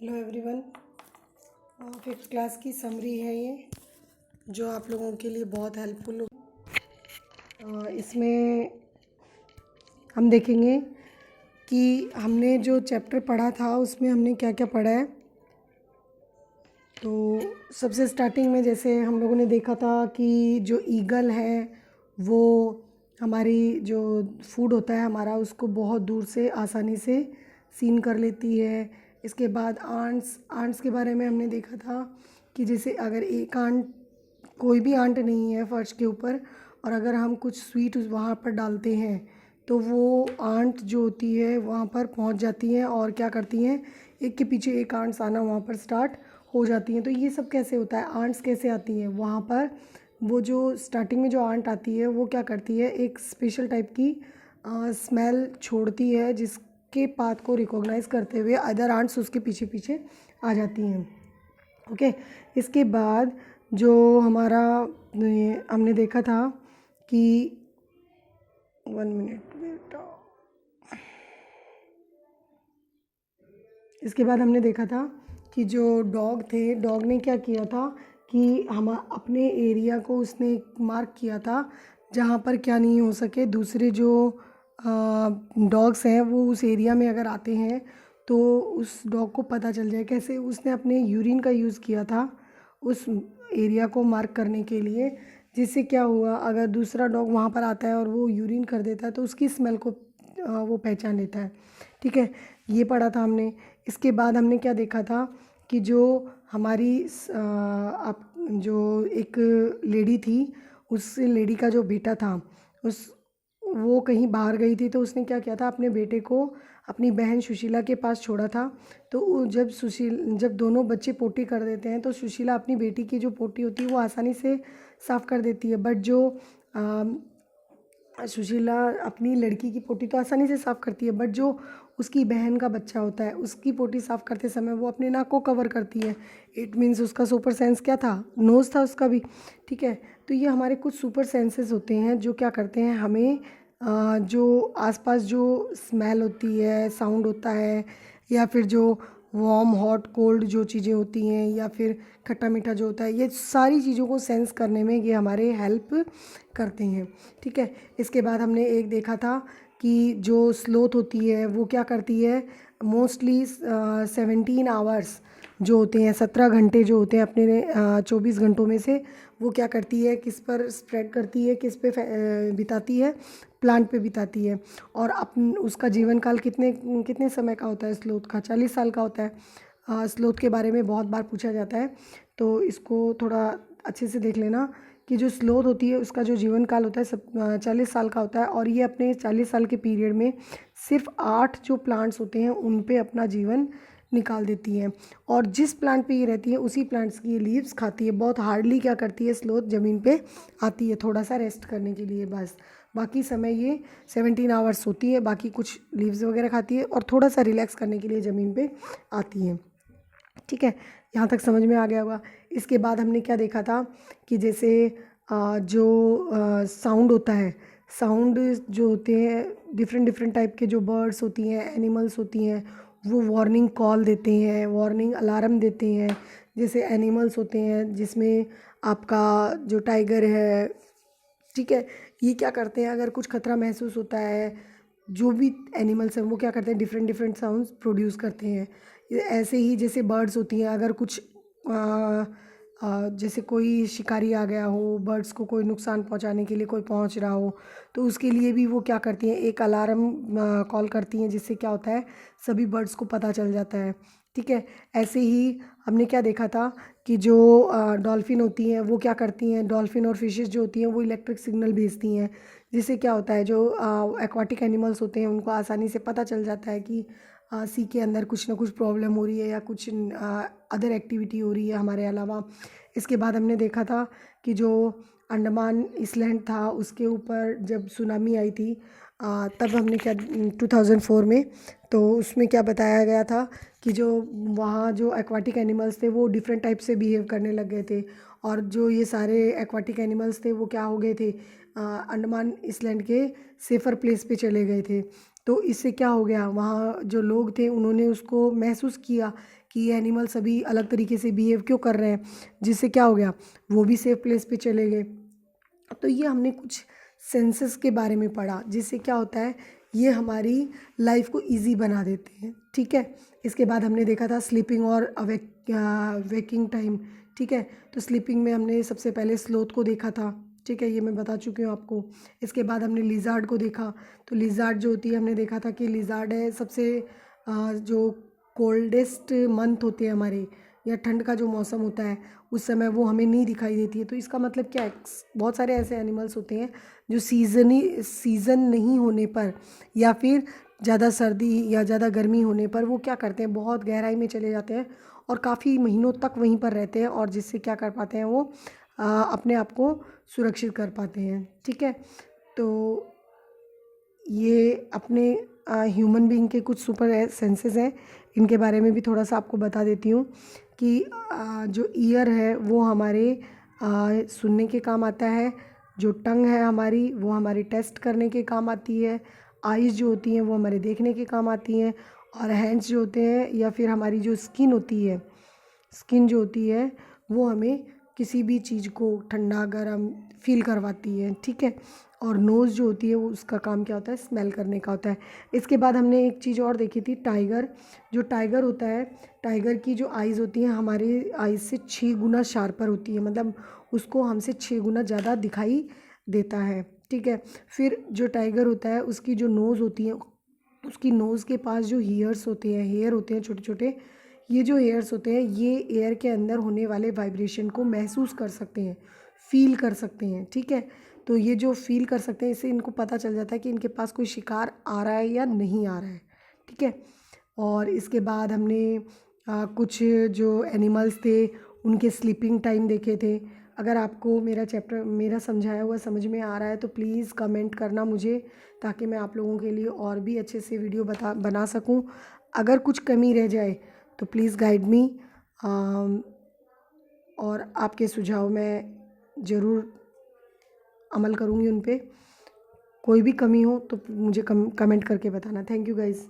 Hello everyone. Fifth class की summary है ये, जो आप लोगों के लिए बहुत हेल्पफुल होगी। इसमें हम देखेंगे कि हमने जो चैप्टर पढ़ा था उसमें हमने क्या क्या पढ़ा है। तो सबसे स्टार्टिंग में जैसे हम लोगों ने देखा था कि जो ईगल है वो हमारी जो फूड होता है हमारा, उसको बहुत दूर से आसानी से सीन कर लेती है। इसके बाद आंट्स के बारे में हमने देखा था कि जैसे अगर एक आंट, कोई भी आंट नहीं है फर्श के ऊपर, और अगर हम कुछ स्वीट वहाँ पर डालते हैं तो वो आंट जो होती है वहाँ पर पहुँच जाती हैं और क्या करती हैं, एक के पीछे एक आंट्स आना वहाँ पर स्टार्ट हो जाती हैं। तो ये सब कैसे होता है, आंट्स कैसे आती हैं वहाँ पर? वो जो स्टार्टिंग में जो आंट आती है वो क्या करती है, एक स्पेशल टाइप की स्मेल छोड़ती है, जिसके पाथ को रिकॉग्नाइज करते हुए अदर आंट्स उसके पीछे पीछे आ जाती हैं। ओके। इसके बाद जो हमारा हमने देखा था कि 1 मिनट बेटा, इसके बाद हमने देखा था कि जो डॉग थे, डॉग ने क्या किया था कि हम अपने एरिया को उसने मार्क किया था जहाँ पर क्या नहीं हो सके, दूसरे जो डॉग्स हैं वो उस एरिया में अगर आते हैं तो उस डॉग को पता चल जाए। कैसे? उसने अपने यूरिन का यूज़ किया था उस एरिया को मार्क करने के लिए, जिससे क्या हुआ, अगर दूसरा डॉग वहाँ पर आता है और वो यूरिन कर देता है तो उसकी स्मेल को वो पहचान लेता है। ठीक है, ये पढ़ा था हमने। इसके बाद हमने क्या देखा था कि जो हमारी आप जो एक लेडी थी, उस लेडी का जो बेटा था, उस वो कहीं बाहर गई थी, तो उसने क्या किया था, अपने बेटे को अपनी बहन सुशीला के पास छोड़ा था। तो जब दोनों बच्चे पोटी कर देते हैं तो सुशीला अपनी बेटी की जो पोटी होती है वो आसानी से साफ़ कर देती है, बट जो सुशीला अपनी लड़की की पोटी तो आसानी से साफ़ करती है, बट जो उसकी बहन का बच्चा होता है उसकी पोटी साफ़ करते समय वो अपने नाक को कवर करती है। इट मीन्स उसका सुपर सेंस क्या था, नोज़ था उसका भी। ठीक है, तो ये हमारे कुछ सुपर सेंसेस होते हैं जो क्या करते हैं, हमें जो आसपास जो स्मेल होती है, साउंड होता है, या फिर जो वार्म हॉट कोल्ड जो चीज़ें होती हैं, या फिर खट्टा मीठा जो होता है, ये सारी चीज़ों को सेंस करने में ये हमारे हेल्प करते हैं। ठीक है, इसके बाद हमने एक देखा था कि जो स्लोथ होती है वो क्या करती है, मोस्टली 17 आवर्स जो होते हैं, 17 घंटे जो होते हैं अपने 24 घंटों में से, वो क्या करती है, किस पर स्प्रेड करती है, किस पे बिताती है, प्लांट पे बिताती है। और उसका जीवन काल कितने कितने समय का होता है स्लोथ का? 40 साल का होता है। स्लोथ के बारे में बहुत बार पूछा जाता है, तो इसको थोड़ा अच्छे से देख लेना कि जो स्लोथ होती है उसका जो जीवन काल होता है 40 साल का होता है, और ये अपने 40 साल के पीरियड में सिर्फ 8 जो प्लांट्स होते हैं उन पे अपना जीवन निकाल देती हैं। और जिस प्लांट पे ये रहती है उसी प्लांट्स की ये लीव्स खाती है। बहुत हार्डली क्या करती है स्लोथ ज़मीन पे आती है, थोड़ा सा रेस्ट करने के लिए बस। बाकी समय ये 17 आवर्स होती है, बाकी कुछ लीव्स वगैरह खाती है और थोड़ा सा रिलैक्स करने के लिए ज़मीन पे आती है। ठीक है, यहाँ तक समझ में आ गया होगा। इसके बाद हमने क्या देखा था कि जैसे जो साउंड होता है, साउंड जो होते हैं, डिफरेंट डिफरेंट टाइप के जो बर्ड्स होती हैं, एनिमल्स होती हैं, वो वार्निंग कॉल देते हैं, वार्निंग अलार्म देते हैं। जैसे एनिमल्स होते हैं जिसमें आपका जो टाइगर है, ठीक है, ये क्या करते हैं, अगर कुछ खतरा महसूस होता है, जो भी एनिमल्स हैं वो क्या करते हैं, डिफरेंट डिफरेंट साउंड्स प्रोड्यूस करते हैं। ऐसे ही जैसे बर्ड्स होती हैं, अगर कुछ जैसे कोई शिकारी आ गया हो, बर्ड्स को कोई नुकसान पहुंचाने के लिए कोई पहुंच रहा हो, तो उसके लिए भी वो क्या करती हैं, एक अलार्म कॉल करती हैं, जिससे क्या होता है, सभी बर्ड्स को पता चल जाता है। ठीक है, ऐसे ही हमने क्या देखा था कि जो डॉल्फिन होती हैं वो क्या करती हैं, डॉल्फिन और फिशेस जो होती हैं वो इलेक्ट्रिक सिग्नल भेजती हैं, जिससे क्या होता है, जो एक्वाटिक एनिमल्स होते हैं उनको आसानी से पता चल जाता है कि सी के अंदर कुछ ना कुछ प्रॉब्लम हो रही है या कुछ अदर एक्टिविटी हो रही है हमारे अलावा। इसके बाद हमने देखा था कि जो अंडमान आइलैंड था उसके ऊपर जब सुनामी आई थी, तब हमने क्या 2004 में, तो उसमें क्या बताया गया था कि जो वहाँ जो एक्वाटिक एनिमल्स थे वो डिफरेंट टाइप से बिहेव करने लग गए थे, और जो ये सारे एक्वाटिक एनिमल्स थे वो क्या हो गए थे, अंडमान आइलैंड के सेफ़र प्लेस पे चले गए थे। तो इससे क्या हो गया, वहाँ जो लोग थे उन्होंने उसको महसूस किया कि ये एनिमल सभी अलग तरीके से बिहेव क्यों कर रहे हैं, जिससे क्या हो गया, वो भी सेफ प्लेस पे चले गए। तो ये हमने कुछ सेंसेस के बारे में पढ़ा, जिससे क्या होता है, ये हमारी लाइफ को इजी बना देते हैं। ठीक है, इसके बाद हमने देखा था स्लीपिंग और वेकिंग टाइम। ठीक है, तो स्लीपिंग में हमने सबसे पहले स्लोथ को देखा था। ठीक है, ये मैं बता चुकी हूँ आपको। इसके बाद हमने लिजार्ड को देखा। तो लिजार्ड जो होती है, हमने देखा था कि लिजार्ड है सबसे जो कोल्डेस्ट मंथ होते हैं हमारे, या ठंड का जो मौसम होता है उस समय वो हमें नहीं दिखाई देती है। तो इसका मतलब क्या है, बहुत सारे ऐसे एनिमल्स होते हैं जो सीज़न नहीं होने पर, या फिर ज़्यादा सर्दी या ज़्यादा गर्मी होने पर वो क्या करते हैं, बहुत गहराई में चले जाते हैं और काफ़ी महीनों तक वहीं पर रहते हैं, और जिससे क्या कर पाते हैं, वो अपने आप को सुरक्षित कर पाते हैं। ठीक है, तो ये अपने ह्यूमन बीइंग के कुछ सुपर सेंसेस हैं, इनके बारे में भी थोड़ा सा आपको बता देती हूँ कि जो ईयर है वो हमारे सुनने के काम आता है, जो टंग है हमारी वो हमारी टेस्ट करने के काम आती है, आइज़ जो होती हैं वो हमारे देखने के काम आती हैं, और हैंड्स जो होते हैं या फिर हमारी जो स्किन होती है, स्किन जो होती है वो हमें किसी भी चीज़ को ठंडा गर्म फील करवाती है। ठीक है, और नोज़ जो होती है वो उसका काम क्या होता है, स्मेल करने का होता है। इसके बाद हमने एक चीज़ और देखी थी, टाइगर। जो टाइगर होता है, टाइगर की जो आइज़ होती हैं हमारी आइज़ से 6 गुना शार्पर होती है, मतलब उसको हमसे 6 गुना ज़्यादा दिखाई देता है। ठीक है, फिर जो टाइगर होता है उसकी जो नोज़ होती है, उसकी नोज़ के पास जो हेयर होते हैं छोटे छोटे, ये जो हेयर्स होते हैं ये एयर के अंदर होने वाले वाइब्रेशन को महसूस कर सकते हैं, फील कर सकते हैं। ठीक है, तो ये जो फील कर सकते हैं, इससे इनको पता चल जाता है कि इनके पास कोई शिकार आ रहा है या नहीं आ रहा है। ठीक है, और इसके बाद हमने कुछ जो एनिमल्स थे उनके स्लीपिंग टाइम देखे थे। अगर आपको मेरा चैप्टर, मेरा समझाया हुआ समझ में आ रहा है तो प्लीज़ कमेंट करना मुझे, ताकि मैं आप लोगों के लिए और भी अच्छे से वीडियो बना सकूं। अगर कुछ कमी रह जाए तो प्लीज़ गाइड मी, और आपके सुझाव मैं ज़रूर अमल करूँगी उन पे। कोई भी कमी हो तो मुझे कमेंट करके बताना। Thank you guys.